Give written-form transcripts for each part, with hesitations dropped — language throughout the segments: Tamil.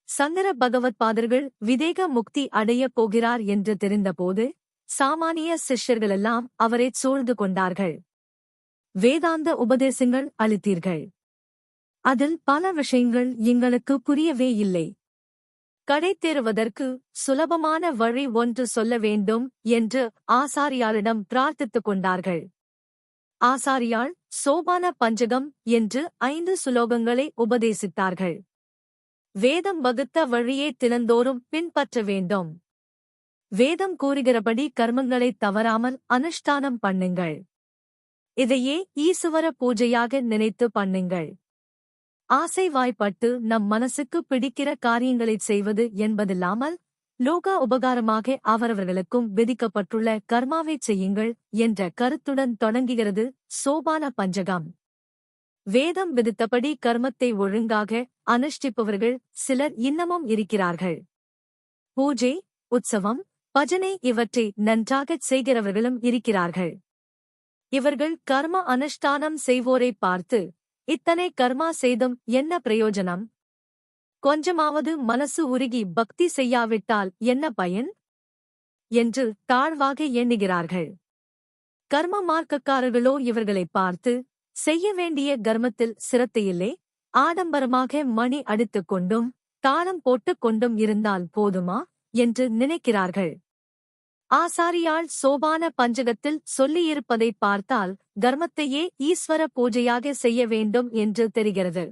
சங்கர பகவத்பாதர்கள் விதேக முக்தி அடையப் போகிறார் என்று தெரிந்தபோது சாமானிய சிஷ்யர்களெல்லாம் அவரைச் சூழ்ந்து கொண்டார்கள். வேதாந்த உபதேசங்கள் அளித்தீர்கள். அதில் பல விஷயங்கள் எங்களுக்கு புரியவே இல்லை. கடை தேறுவதற்கு சுலபமான வழி ஒன்று சொல்ல வேண்டும் என்று ஆசாரியாளிடம் பிரார்த்தித்துக் கொண்டார்கள். ஆசாரியாள் சோபான பஞ்சகம் என்று 5 சுலோகங்களை உபதேசித்தார்கள். வேதம் வகுத்த வழியே தினந்தோறும் பின்பற்ற வேண்டும். வேதம் கூறுகிறபடி கர்மங்களை தவறாமல் அனுஷ்டானம் பண்ணுங்கள். இதையே ஈசுவர பூஜையாக நினைத்து பண்ணுங்கள். ஆசைவாய்ப்பட்டு நம் மனசுக்கு பிடிக்கிற காரியங்களைச் செய்வது என்பதில்லாமல் லோக உபகாரமாக அவரவர்களுக்கும் விதிக்கப்பட்டுள்ள கர்மாவைச் செய்யுங்கள் என்ற கருத்துடன் தொடங்குகிறது சோபான பஞ்சகம். வேதம் விதித்தபடி கர்மத்தை ஒழுங்காக அனுஷ்டிப்பவர்கள் சிலர் இன்னமும் இருக்கிறார்கள். பூஜை, உற்சவம், பஜனை இவற்றை நன்றாகச் செய்கிறவர்களும் இருக்கிறார்கள். இவர்கள் கர்ம அனுஷ்டானம் செய்வோரை பார்த்து, இத்தனை கர்மா செய்தும் என்ன பிரயோஜனம்? கொஞ்சமாவது மனசு உருகி பக்தி செய்யாவிட்டால் என்ன பயன்? என்று தாழ்வாக எண்ணுகிறார்கள். கர்ம மார்க்கக்காரர்களோ இவர்களைப் பார்த்து, செய்ய வேண்டிய கர்மத்தில் சிரத்தையில்லை, ஆடம்பரமாக மணி அடித்துக் கொண்டும் தாளம் போட்டுக் கொண்டும் இருந்தால் போதுமா என்று நினைக்கிறார்கள். ஆசாரியாள் சோபான பஞ்சகத்தில் சொல்லியிருப்பதைப் பார்த்தால் கர்மத்தையே ஈஸ்வர பூஜையாக செய்ய வேண்டும் என்று தெரிகிறது.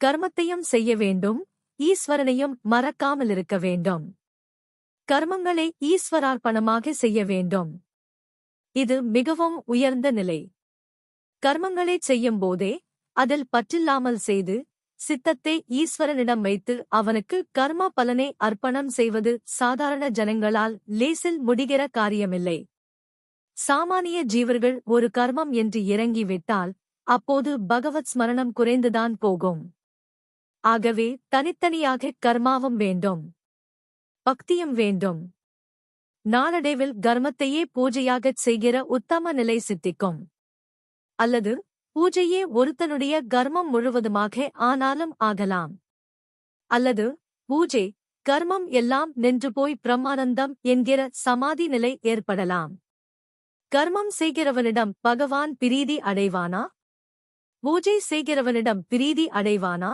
கர்மத்தையும் செய்ய வேண்டும், ஈஸ்வரனையும் மறக்காமலிருக்க வேண்டும். கர்மங்களை ஈஸ்வரார்ப்பணமாக செய்ய வேண்டும். இது மிகவும் உயர்ந்த நிலை. கர்மங்களைச் செய்யும்போதே அதில் பற்றில்லாமல் செய்து சித்தத்தை ஈஸ்வரனிடம் வைத்து அவனுக்கு கர்ம பலனை அர்ப்பணம் செய்வது சாதாரண ஜனங்களால் லேசில் முடிகிற காரியமில்லை. சாமானிய ஜீவர்கள் ஒரு கர்மம் என்று இறங்கிவிட்டால் அப்போது பகவத் ஸ்மரணம் குறைந்துதான் போகும். ஆகவே தனித்தனியாக கர்மாவும் வேண்டும், பக்தியும் வேண்டும். நாளடைவில் கர்மத்தையே பூஜையாகச் செய்கிற உத்தம நிலை சித்திக்கும். அல்லது பூஜையே ஒருத்தனுடைய கர்மம் முழுவதுமாக ஆனாலும் ஆகலாம். அல்லது பூஜை, கர்மம் எல்லாம் நின்று போய் பிரம்மானந்தம் என்கிற சமாதி நிலை ஏற்படலாம். கர்மம் செய்கிறவனிடம் பகவான் பிரீதி அடைவானா? பூஜை செய்கிறவனிடம் பிரீதி அடைவானா?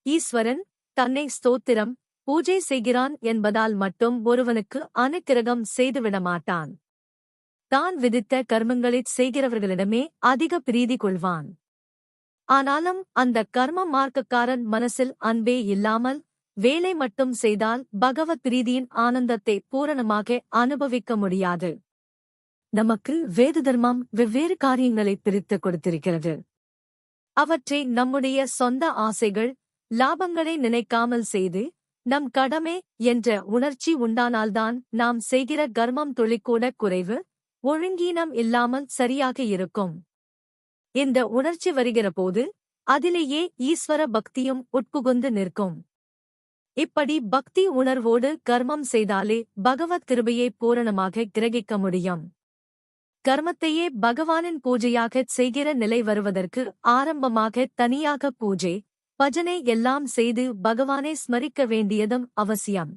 ஈஸ்வரன் தன்னை ஸ்தோத்திரம், பூஜை செய்கிறான் என்பதால் மட்டும் ஒருவனுக்கு அனுக்கிரகம் செய்துவிடமாட்டான். தான் விதித்த கர்மங்களைச் செய்கிறவர்களிடமே அதிக பிரீதி கொள்வான். ஆனாலும் அந்த கர்ம மார்க்கக்காரன் மனசில் அன்பே இல்லாமல் வேலை மட்டும் செய்தால் பகவத் பிரீதியின் ஆனந்தத்தை பூரணமாக அனுபவிக்க முடியாது. நமக்கு வேத தர்மம் வெவ்வேறு காரியங்களை பிரித்துக் கொடுத்திருக்கிறது. அவற்றை நம்முடைய சொந்த ஆசைகள், லாபங்களை நினைக்காமல் செய்து நம் கடமை என்ற உணர்ச்சி உண்டானால்தான் நாம் செய்கிற கர்மம் துளிக்கூட குறைவு, ஒழுங்கீனம் இல்லாமல் சரியாக இருக்கும். இந்த உணர்ச்சி வருகிறபோது அதிலேயே ஈஸ்வர பக்தியும் உட்புகுந்து நிற்கும். இப்படி பக்தி உணர்வோடு கர்மம் செய்தாலே பகவத் கிருபையை பூரணமாக கிரகிக்க முடியும். கர்மத்தையே பகவானின் பூஜையாகச் செய்கிற நிலை வருவதற்கு ஆரம்பமாக தனியாக பூஜை, பஜனை எல்லாம் செய்து பகவானை ஸ்மரிக்க வேண்டியதும் அவசியம்.